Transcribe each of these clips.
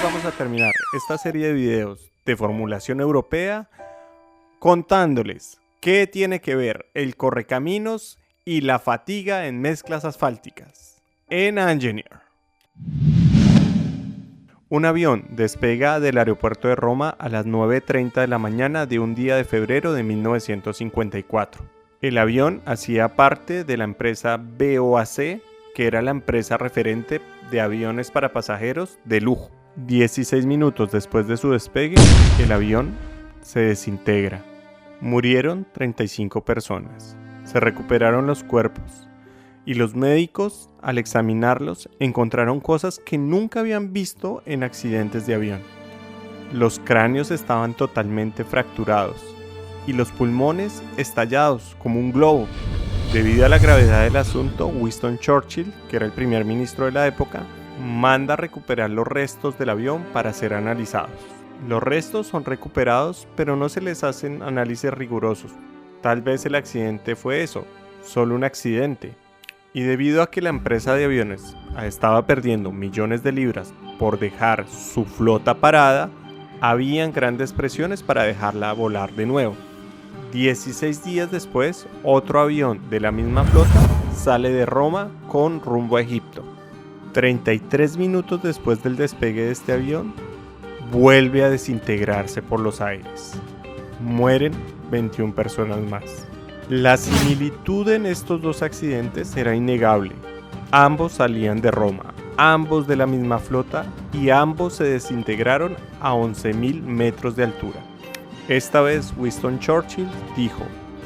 vamos a terminar esta serie de videos de formulación europea contándoles qué tiene que ver el correcaminos y la fatiga en mezclas asfálticas en Engineer. Un avión despega del aeropuerto de Roma a las 9:30 de la mañana de un día de febrero de 1954. El avión hacía parte de la empresa BOAC, que era la empresa referente de aviones para pasajeros de lujo. 16 minutos después de su despegue, el avión se desintegra. Murieron 35 personas. Se recuperaron los cuerpos. Y los médicos, al examinarlos, encontraron cosas que nunca habían visto en accidentes de avión. Los cráneos estaban totalmente fracturados y los pulmones estallados como un globo. Debido a la gravedad del asunto, Winston Churchill, que era el primer ministro de la época, manda recuperar los restos del avión para ser analizados. Los restos son recuperados, pero no se les hacen análisis rigurosos. Tal vez el accidente fue eso, solo un accidente. Y debido a que la empresa de aviones estaba perdiendo millones de libras por dejar su flota parada, habían grandes presiones para dejarla volar de nuevo. 16 días después, otro avión de la misma flota sale de Roma con rumbo a Egipto. 33 minutos después del despegue de este avión, vuelve a desintegrarse por los aires. Mueren 21 personas más. La similitud en estos dos accidentes era innegable. Ambos salían de Roma, ambos de la misma flota y ambos se desintegraron a 11.000 metros de altura. Esta vez Winston Churchill dijo: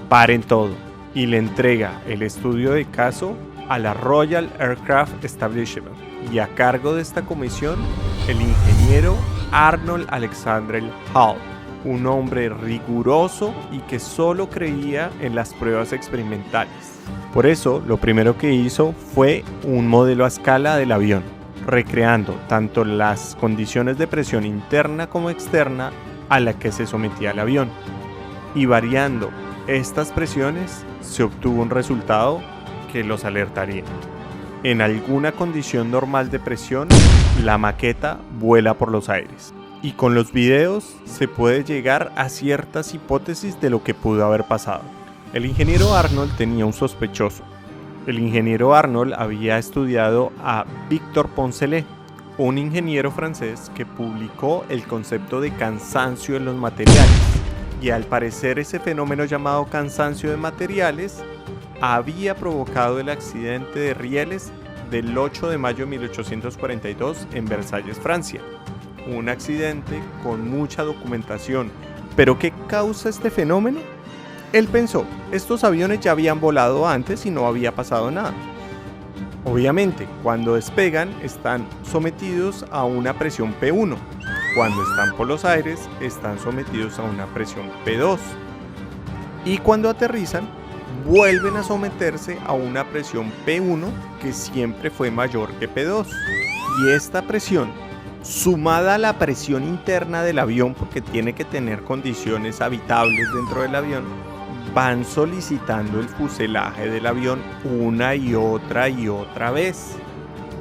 "Paren todo", y le entrega el estudio de caso a la Royal Aircraft Establishment, y a cargo de esta comisión el ingeniero Arnold Alexander Hall, un hombre riguroso y que solo creía en las pruebas experimentales. Por eso, lo primero que hizo fue un modelo a escala del avión, recreando tanto las condiciones de presión interna como externa a la que se sometía el avión. Y variando estas presiones, se obtuvo un resultado que los alertaría. En alguna condición normal de presión, la maqueta vuela por los aires. Y con los videos se puede llegar a ciertas hipótesis de lo que pudo haber pasado. El ingeniero Arnold tenía un sospechoso. El ingeniero Arnold había estudiado a Victor Poncelet, un ingeniero francés que publicó el concepto de cansancio en los materiales. Y al parecer ese fenómeno llamado cansancio de materiales había provocado el accidente de rieles del 8 de mayo de 1842 en Versalles, Francia. Un accidente con mucha documentación. ¿Pero qué causa este fenómeno? Él pensó, estos aviones ya habían volado antes y no había pasado nada. Obviamente, cuando despegan están sometidos a una presión P1. Cuando están por los aires están sometidos a una presión P2. Y cuando aterrizan, vuelven a someterse a una presión P1 que siempre fue mayor que P2. Y esta presión, sumada a la presión interna del avión, porque tiene que tener condiciones habitables dentro del avión, van solicitando el fuselaje del avión una y otra vez.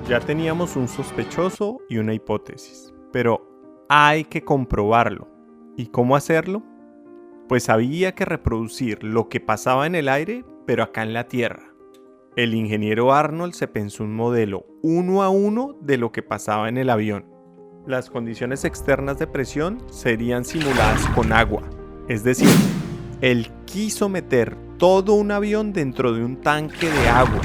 Ya teníamos un sospechoso y una hipótesis, pero hay que comprobarlo. ¿Y cómo hacerlo? Pues había que reproducir lo que pasaba en el aire, pero acá en la tierra. El ingeniero Arnold se pensó un modelo 1 a 1 de lo que pasaba en el avión. Las condiciones externas de presión serían simuladas con agua. Es decir, él quiso meter todo un avión dentro de un tanque de agua.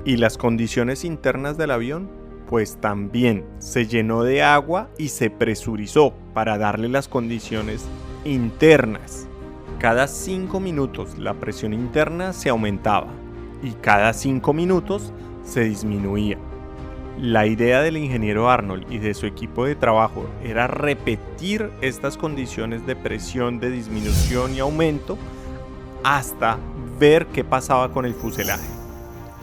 Y las condiciones internas del avión, pues también se llenó de agua y se presurizó para darle las condiciones internas. Cada 5 minutos la presión interna se aumentaba y cada 5 minutos se disminuía. La idea del ingeniero Arnold y de su equipo de trabajo era repetir estas condiciones de presión, de disminución y aumento hasta ver qué pasaba con el fuselaje.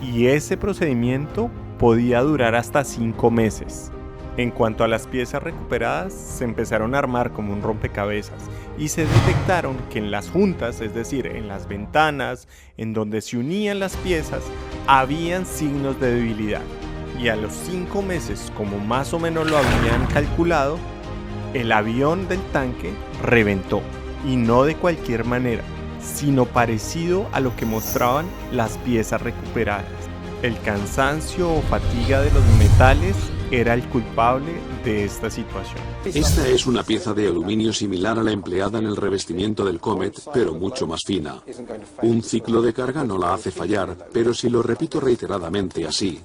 Y ese procedimiento podía durar hasta 5 meses. En cuanto a las piezas recuperadas, se empezaron a armar como un rompecabezas y se detectaron que en las juntas, es decir, en las ventanas, en donde se unían las piezas, habían signos de debilidad. Y a los 5 meses, como más o menos lo habían calculado, el avión del tanque reventó, y no de cualquier manera, sino parecido a lo que mostraban las piezas recuperadas. El cansancio o fatiga de los metales era el culpable de esta situación. Esta es una pieza de aluminio similar a la empleada en el revestimiento del Comet, pero mucho más fina. Un ciclo de carga no la hace fallar, pero si lo repito reiteradamente así.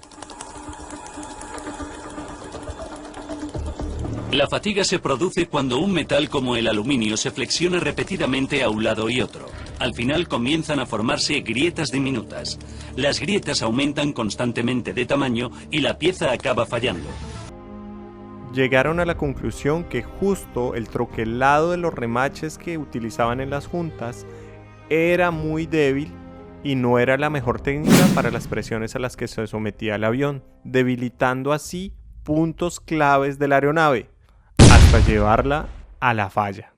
La fatiga se produce cuando un metal como el aluminio se flexiona repetidamente a un lado y otro. Al final comienzan a formarse grietas diminutas. Las grietas aumentan constantemente de tamaño y la pieza acaba fallando. Llegaron a la conclusión que justo el troquelado de los remaches que utilizaban en las juntas era muy débil y no era la mejor técnica para las presiones a las que se sometía el avión, debilitando así puntos claves de la aeronave, hasta llevarla a la falla.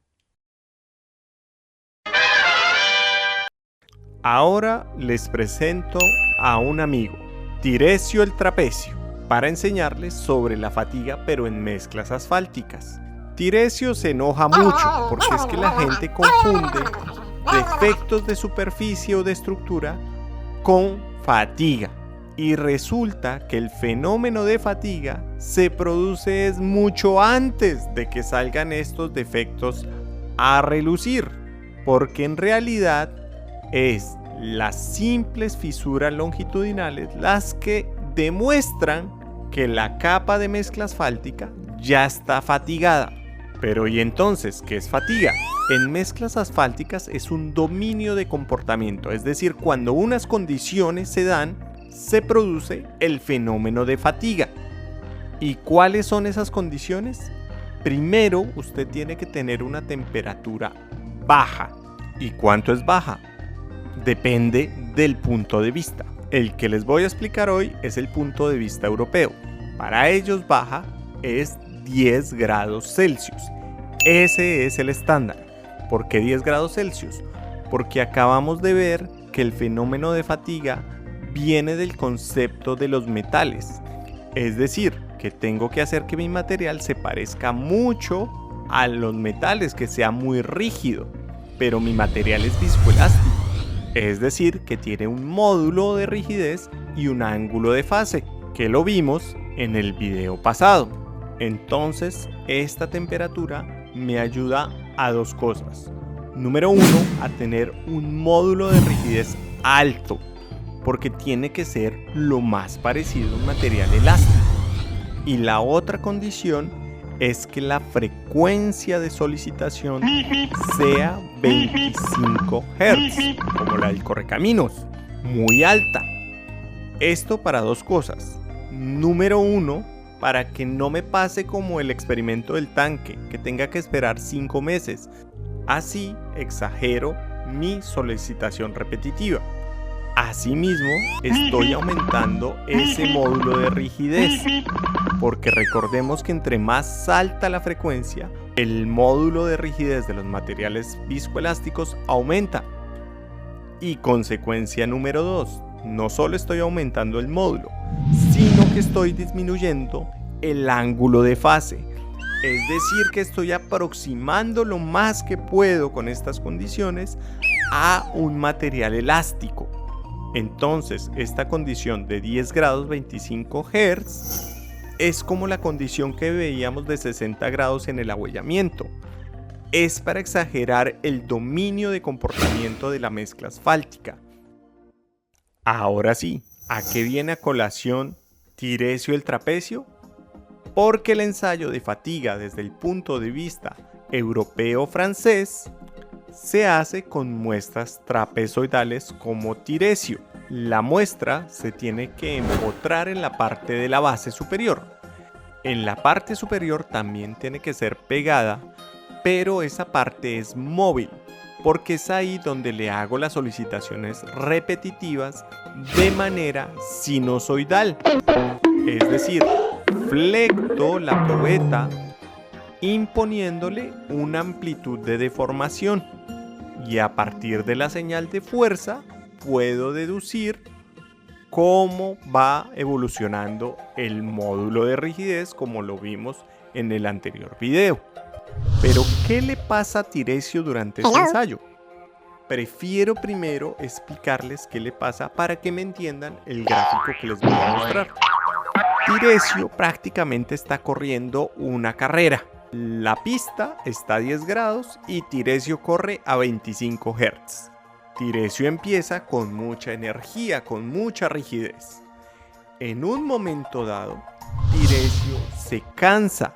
Ahora les presento a un amigo, Tiresio el Trapecio, para enseñarles sobre la fatiga pero en mezclas asfálticas. Tiresio se enoja mucho porque es que la gente confunde defectos de superficie o de estructura con fatiga. Y resulta que el fenómeno de fatiga se produce mucho antes de que salgan estos defectos a relucir, porque en realidad es las simples fisuras longitudinales las que demuestran que la capa de mezcla asfáltica ya está fatigada. Pero ¿y entonces qué es fatiga? En mezclas asfálticas es un dominio de comportamiento, es decir, cuando unas condiciones se dan, se produce el fenómeno de fatiga. ¿Y cuáles son esas condiciones? Primero, usted tiene que tener una temperatura baja. ¿Y cuánto es baja? Depende del punto de vista. El que les voy a explicar hoy es el punto de vista europeo. Para ellos baja es 10 grados Celsius. Ese es el estándar. ¿Por qué 10 grados Celsius? Porque acabamos de ver que el fenómeno de fatiga viene del concepto de los metales. Es decir, que tengo que hacer que mi material se parezca mucho a los metales, que sea muy rígido, pero mi material es viscoelástico. Es decir, que tiene un módulo de rigidez y un ángulo de fase, que lo vimos en el video pasado. Entonces, esta temperatura me ayuda a dos cosas. Número uno, a tener un módulo de rigidez alto, porque tiene que ser lo más parecido a un material elástico. Y la otra condición es que la frecuencia de solicitación sea 25 Hz, como la del correcaminos, muy alta. Esto para dos cosas. Número uno, para que no me pase como el experimento del tanque, que tenga que esperar 5 meses. Así exagero mi solicitación repetitiva. Asimismo, estoy aumentando ese módulo de rigidez, porque recordemos que entre más alta la frecuencia, el módulo de rigidez de los materiales viscoelásticos aumenta. Y consecuencia número 2, no solo estoy aumentando el módulo, sino que estoy disminuyendo el ángulo de fase. Es decir, que estoy aproximando lo más que puedo con estas condiciones a un material elástico. Entonces, esta condición de 10 grados 25 Hz es como la condición que veíamos de 60 grados en el abollamiento. Es para exagerar el dominio de comportamiento de la mezcla asfáltica. Ahora sí, ¿a qué viene a colación Tiresio el Trapecio? Porque el ensayo de fatiga desde el punto de vista europeo-francés se hace con muestras trapezoidales como Tiresio. La muestra se tiene que empotrar en la parte de la base superior. En la parte superior también tiene que ser pegada, pero esa parte es móvil, porque es ahí donde le hago las solicitaciones repetitivas de manera sinusoidal. Es decir, flecto la probeta imponiéndole una amplitud de deformación, y a partir de la señal de fuerza puedo deducir cómo va evolucionando el módulo de rigidez, como lo vimos en el anterior video. Pero, ¿qué le pasa a Tirecio durante este ensayo? Prefiero primero explicarles qué le pasa para que me entiendan el gráfico que les voy a mostrar. Tirecio prácticamente está corriendo una carrera. La pista está a 10 grados y Tirecio corre a 25 Hz. Tirecio empieza con mucha energía, con mucha rigidez. En un momento dado, Tirecio se cansa,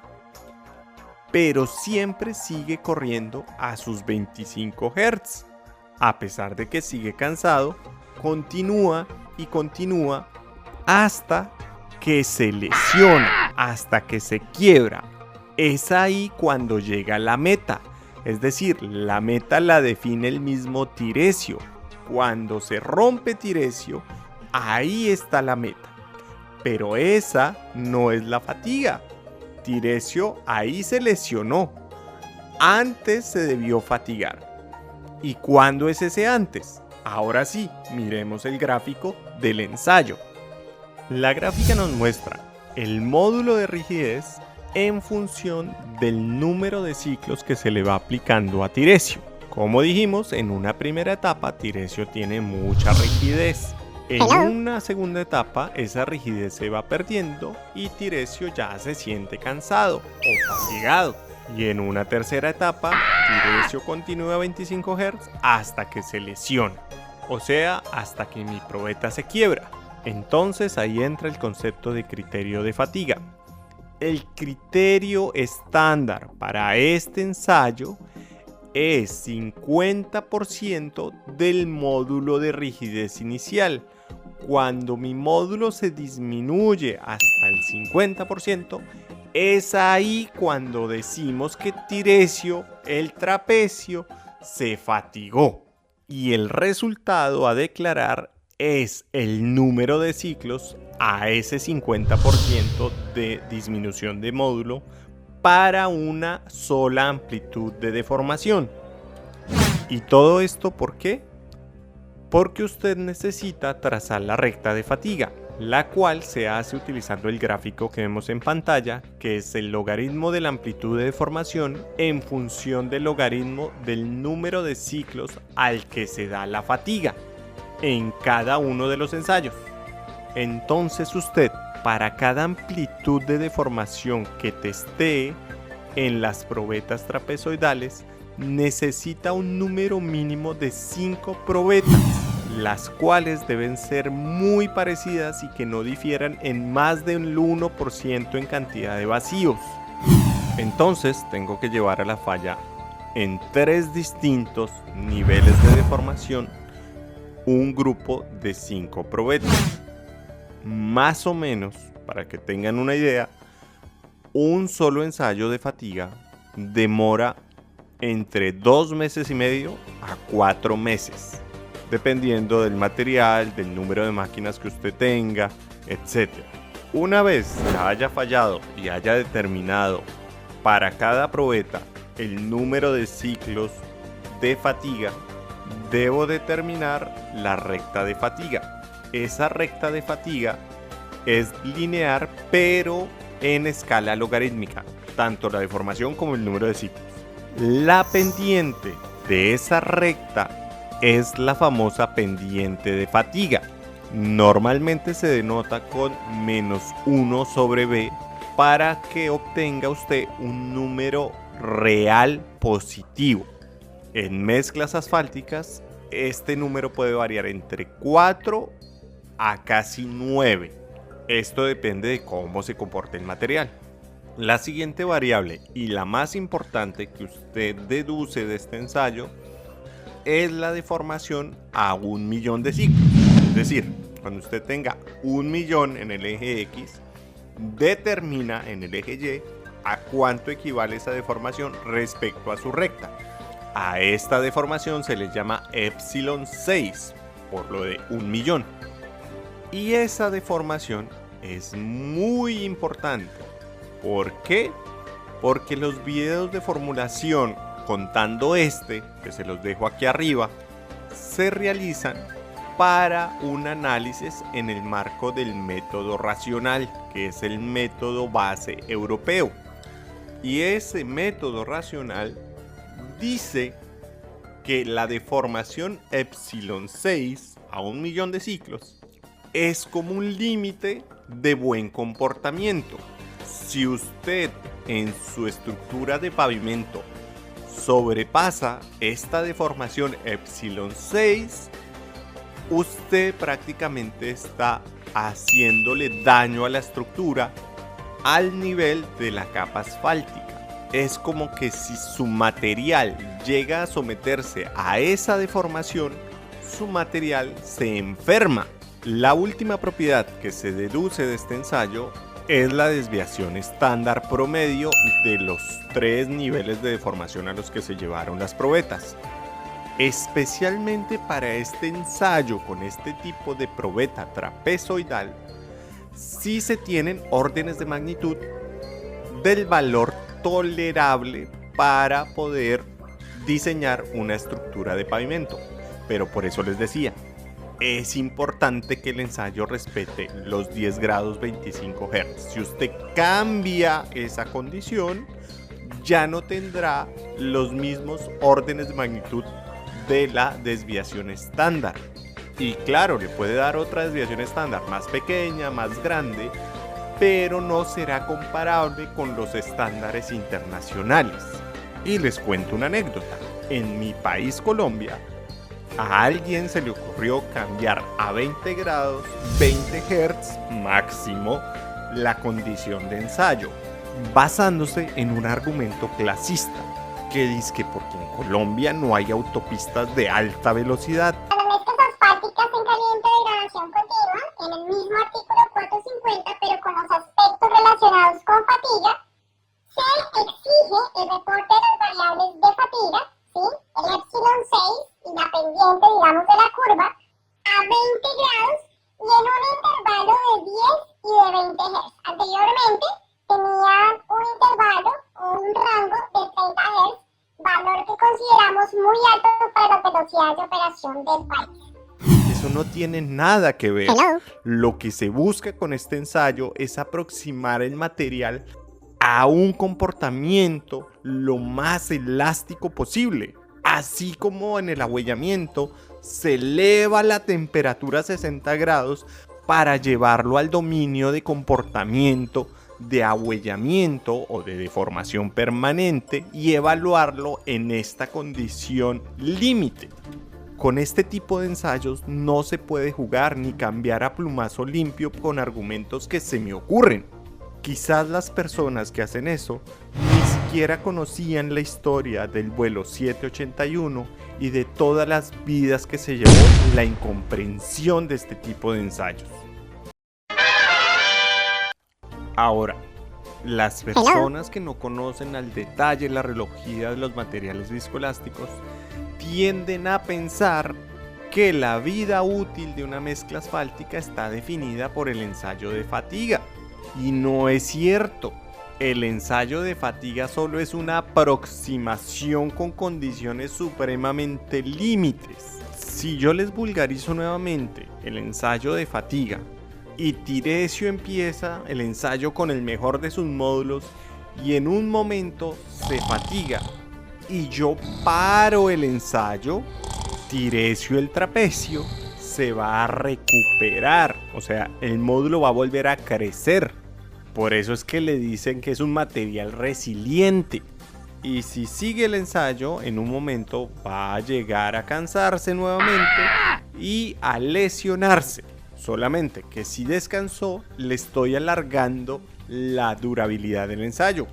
pero siempre sigue corriendo a sus 25 Hz. A pesar de que sigue cansado, continúa y continúa hasta que se lesiona, hasta que se quiebra. Es ahí cuando llega la meta. Es decir, la meta la define el mismo Tirecio. Cuando se rompe Tirecio, ahí está la meta. Pero esa no es la fatiga. Tirecio ahí se lesionó. Antes se debió fatigar. ¿Y cuándo es ese antes? Ahora sí, miremos el gráfico del ensayo. La gráfica nos muestra el módulo de rigidez en función del número de ciclos que se le va aplicando a Tirecio. Como dijimos, en una primera etapa Tirecio tiene mucha rigidez. En una segunda etapa esa rigidez se va perdiendo y Tirecio ya se siente cansado o fatigado. Y en una tercera etapa Tirecio continúa a 25 Hz hasta que se lesiona, o sea, hasta que mi probeta se quiebra. Entonces ahí entra el concepto de criterio de fatiga. El criterio estándar para este ensayo es 50% del módulo de rigidez inicial. Cuando mi módulo se disminuye hasta el 50%, es ahí cuando decimos que Tirecio, el trapecio, se fatigó. Y el resultado a declarar es el número de ciclos a ese 50% de disminución de módulo para una sola amplitud de deformación. ¿Y todo esto por qué? Porque usted necesita trazar la recta de fatiga, la cual se hace utilizando el gráfico que vemos en pantalla, que es el logaritmo de la amplitud de deformación en función del logaritmo del número de ciclos al que se da la fatiga en cada uno de los ensayos. Entonces usted, para cada amplitud de deformación que testee en las probetas trapezoidales, necesita un número mínimo de 5 probetas, las cuales deben ser muy parecidas y que no difieran en más del 1% en cantidad de vacíos. Entonces tengo que llevar a la falla en 3 distintos niveles de deformación un grupo de 5 probetas. Más o menos, para que tengan una idea, un solo ensayo de fatiga demora entre 2 meses y medio a 4 meses, dependiendo del material, del número de máquinas que usted tenga, etc. Una vez ya haya fallado y haya determinado para cada probeta el número de ciclos de fatiga, debo determinar la recta de fatiga. Esa recta de fatiga es lineal, pero en escala logarítmica, tanto la deformación como el número de ciclos. La pendiente de esa recta es la famosa pendiente de fatiga. Normalmente se denota con -1/b para que obtenga usted un número real positivo. En mezclas asfálticas, este número puede variar entre 4 a casi 9. Esto depende de cómo se comporte el material. La siguiente variable y la más importante que usted deduce de este ensayo es la deformación a 1.000.000 de ciclos. Es decir, cuando usted tenga 1.000.000 en el eje X, determina en el eje Y a cuánto equivale esa deformación respecto a su recta. A esta deformación se le llama epsilon 6, por lo de 1.000.000. Y esa deformación es muy importante. ¿Por qué? Porque los videos de formulación, contando este, que se los dejo aquí arriba, se realizan para un análisis en el marco del método racional, que es el método base europeo. Y ese método racional dice que la deformación epsilon 6 a 1.000.000 de ciclos es como un límite de buen comportamiento. Si usted en su estructura de pavimento sobrepasa esta deformación epsilon 6, usted prácticamente está haciéndole daño a la estructura al nivel de la capa asfáltica. Es como que si su material llega a someterse a esa deformación, su material se enferma. La última propiedad que se deduce de este ensayo es la desviación estándar promedio de los 3 niveles de deformación a los que se llevaron las probetas. Especialmente para este ensayo con este tipo de probeta trapezoidal, sí se tienen órdenes de magnitud del valor tolerable para poder diseñar una estructura de pavimento. Pero por eso les decía, es importante que el ensayo respete los 10 grados 25 Hz. Si usted cambia esa condición, ya no tendrá los mismos órdenes de magnitud de la desviación estándar. Y claro, le puede dar otra desviación estándar más pequeña, más grande, pero no será comparable con los estándares internacionales. Y les cuento una anécdota. En mi país, Colombia, a alguien se le ocurrió cambiar a 20 grados 20 Hz máximo la condición de ensayo, basándose en un argumento clasista que dice que porque en Colombia no hay autopistas de alta velocidad. Las mezclas asfálticas en caliente de degradación continua, en el mismo artículo 450, pero con los aspectos relacionados con fatiga, se exige el reporte de las variables de fatiga, ¿sí? El epsilon 6 y la pendiente, digamos, de la curva, a 20 grados y en un intervalo de 10 y de 20 Hz. Anteriormente tenían un intervalo o un rango de 30 Hz, valor que consideramos muy alto para la velocidad de operación del país. Eso no tiene nada que ver. Hello. Lo que se busca con este ensayo es aproximar el material a un comportamiento lo más elástico posible. Así como en el ahuellamiento se eleva la temperatura a 60 grados para llevarlo al dominio de comportamiento de ahuellamiento o de deformación permanente y evaluarlo en esta condición límite. Con este tipo de ensayos no se puede jugar ni cambiar a plumazo limpio con argumentos que se me ocurren. Quizás las personas que hacen eso ni siquiera conocían la historia del vuelo 781 y de todas las vidas que se llevó la incomprensión de este tipo de ensayos. Ahora, las personas que no conocen al detalle la relojía de los materiales viscoelásticos tienden a pensar que la vida útil de una mezcla asfáltica está definida por el ensayo de fatiga. Y no es cierto. El ensayo de fatiga solo es una aproximación con condiciones supremamente límites. Si yo les vulgarizo nuevamente el ensayo de fatiga y Tirecio empieza el ensayo con el mejor de sus módulos y en un momento se fatiga y yo paro el ensayo, Tirecio el trapecio se va a recuperar, o sea, el módulo va a volver a crecer. Por eso es que le dicen que es un material resiliente. Y si sigue el ensayo, en un momento va a llegar a cansarse nuevamente y a lesionarse. Solamente que si descansó, le estoy alargando la durabilidad del ensayo.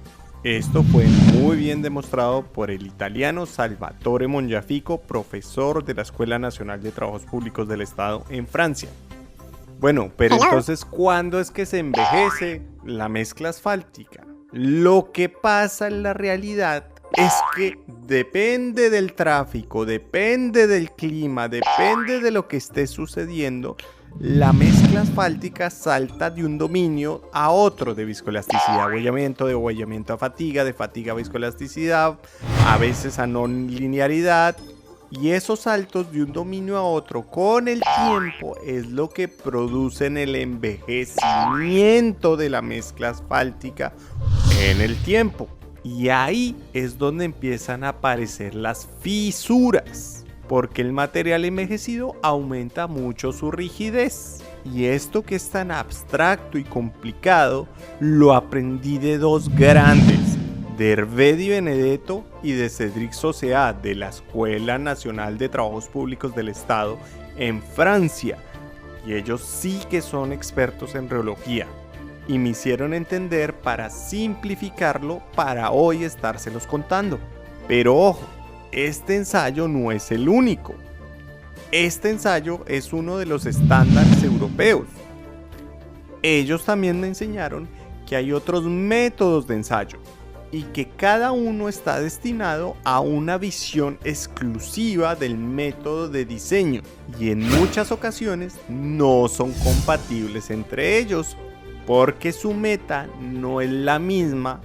Esto fue muy bien demostrado por el italiano Salvatore Mongiafico, profesor de la Escuela Nacional de Trabajos Públicos del Estado en Francia. Bueno, pero entonces, ¿cuándo es que se envejece la mezcla asfáltica? Lo que pasa en la realidad es que depende del tráfico, depende del clima, depende de lo que esté sucediendo. La mezcla asfáltica salta de un dominio a otro de viscoelasticidad, ahuellamiento, de ahuellamiento a fatiga, de fatiga a viscoelasticidad, a veces a no linearidad. Y esos saltos de un dominio a otro con el tiempo es lo que producen el envejecimiento de la mezcla asfáltica en el tiempo. Y ahí es donde empiezan a aparecer las fisuras, porque el material envejecido aumenta mucho su rigidez. Y esto que es tan abstracto y complicado, lo aprendí de dos grandes, de Hervé Di Benedetto y de Cédric Soseat, de la Escuela Nacional de Trabajos Públicos del Estado en Francia. Y ellos sí que son expertos en reología. Y me hicieron entender para simplificarlo para hoy estárselos contando. Pero ojo, este ensayo no es el único. Este ensayo es uno de los estándares europeos. Ellos también me enseñaron que hay otros métodos de ensayo y que cada uno está destinado a una visión exclusiva del método de diseño y en muchas ocasiones no son compatibles entre ellos porque su meta no es la misma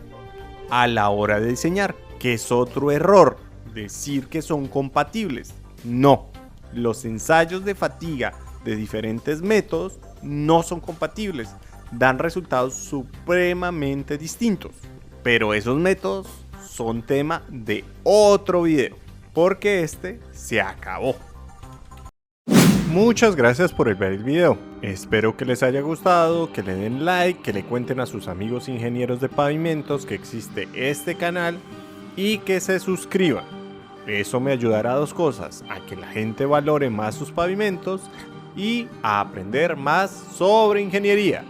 a la hora de diseñar, que es otro error decir que son compatibles. No, los ensayos de fatiga de diferentes métodos no son compatibles, dan resultados supremamente distintos. Pero esos métodos son tema de otro video, porque este se acabó. Muchas gracias por ver el video. Espero que les haya gustado, que le den like, que le cuenten a sus amigos ingenieros de pavimentos que existe este canal y que se suscriban. Eso me ayudará a dos cosas, a que la gente valore más sus pavimentos y a aprender más sobre ingeniería.